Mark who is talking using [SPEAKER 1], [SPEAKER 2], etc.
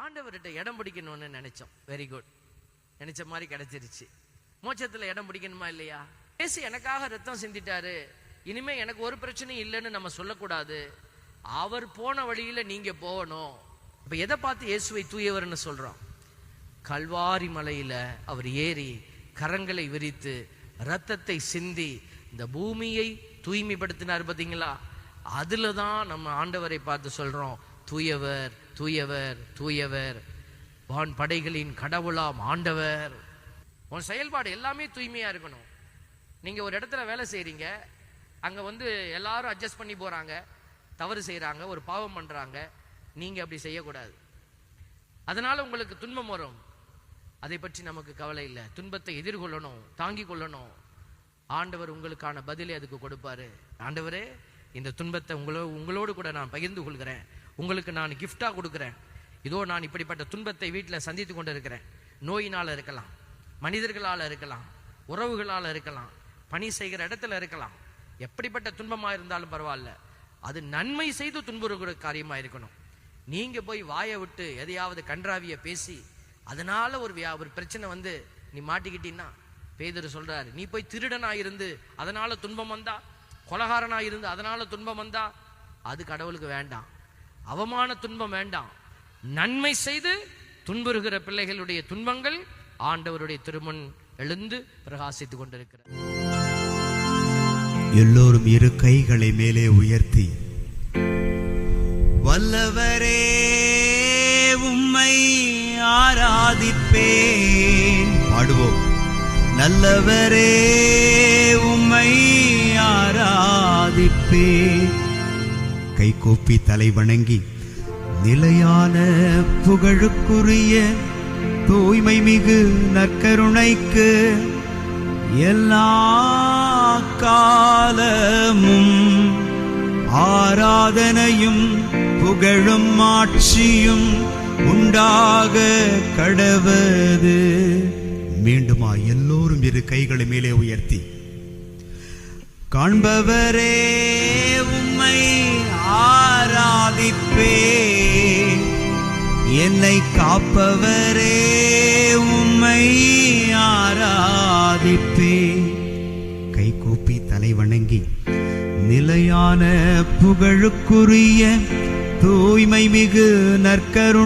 [SPEAKER 1] ஆண்டவர்கிட்ட இடம் பிடிக்கணும்னு நினைச்சோம். வெரி குட், நினைச்ச மாதிரி கிடைச்சிருச்சு. மோட்சத்துல இடம் பிடிக்கணுமா இல்லையா? இயேசு எனக்காக ரத்தம் சிந்திட்டாரு, இனிமே எனக்கு ஒரு பிரச்சனையும் இல்லைன்னு நம்ம சொல்லக்கூடாது. அவர் போன வழியில நீங்க போகணும். இப்ப எதை பார்த்து இயேசுவை தூயவர்னு சொல்றோம்? கல்வாரி மலையில அவர் ஏறி கரங்களை விரித்து ரத்தத்தை சிந்தி இந்த பூமியை தூய்மைப்படுத்தினார் பார்த்தீங்களா? அதுலதான் நம்ம ஆண்டவரை பார்த்து சொல்றோம், தூயவர் தூயவர் தூயவர், வான் படைகளின் கடவுளாம் ஆண்டவர். உன் செயல்பாடு எல்லாமே தூய்மையா இருக்கணும். நீங்க ஒரு இடத்துல வேலை செய்றீங்க, அங்க எல்லாரும் அட்ஜஸ்ட் பண்ணி போறாங்க, தவறு செய்யறாங்க, ஒரு பாவம் பண்றாங்க. நீங்க அப்படி செய்யக்கூடாது. அதனால உங்களுக்கு துன்பம் வரும். அதை பற்றி நமக்கு கவலை இல்லை. துன்பத்தை எதிர்கொள்ளணும், தாங்கிக் கொள்ளணும். ஆண்டவர் உங்களுக்கான பதிலை அதுக்கு கொடுப்பாரு. ஆண்டவரே, இந்த துன்பத்தை உங்களோடு கூட நான் பகிர்ந்து கொள்கிறேன், உங்களுக்கு நான் கிஃப்டா கொடுக்கிறேன். இதோ நான் இப்படிப்பட்ட துன்பத்தை வீட்டில் சந்தித்து கொண்டு இருக்கிறேன். நோயினால இருக்கலாம், மனிதர்களால் இருக்கலாம், உறவுகளால் இருக்கலாம், பணி செய்கிற இடத்துல இருக்கலாம். எப்படிப்பட்ட துன்பமா இருந்தாலும் பரவாயில்ல, அது நன்மை செய்து துன்புறுகிற காரியமா இருக்கணும். நீங்க போய் வாயை விட்டு எதையாவது கன்றாவிய பேசி அதனால ஒரு பிரச்சனை நீ மாட்டிக்கிட்டீன்னா, பேதுரு சொல்றாரு, நீ போய் திருடனா இருந்து அதனால துன்பம் வந்தா, கொலகாரனா இருந்து அதனால துன்பம் வந்தா, அது கடவுளுக்கு வேண்டாம். அவமான துன்பம் வேண்டாம். நன்மை செய்து துன்புறுகிற பிள்ளைகளுடைய துன்பங்கள் ஆண்டவருடைய திருமுன் எழுந்து பிரகாசித்துக் கொண்டிருக்கிறார்.
[SPEAKER 2] எல்லோரும் இரு கைகளை மேலே உயர்த்தி, வல்லவரே உம்மை ஆராதிப்பேன் பாடுவோம். நல்லவரே உம்மை ஆராதிப்பேன். கைகூப்பி தலை வணங்கி, நிலையான புகழுக்குரிய தூய்மை மிகு நற்கருணைக்கு எல்லா காலமும் ஆராதனையும் புகழும் ஆட்சியும் உண்டாக கடவது. மீண்டுமா எல்லோரும் இரு கைகளை மேலே உயர்த்தி, காண்பவரே உம்மை ஆராதிப்பேன், என்னை காப்பவரே உம்மை ஆராதிப்பேன். கைகூப்பி தலை வணங்கி, நிலையான புகழுக்குரிய தூய்மை மிகு நற்கருணை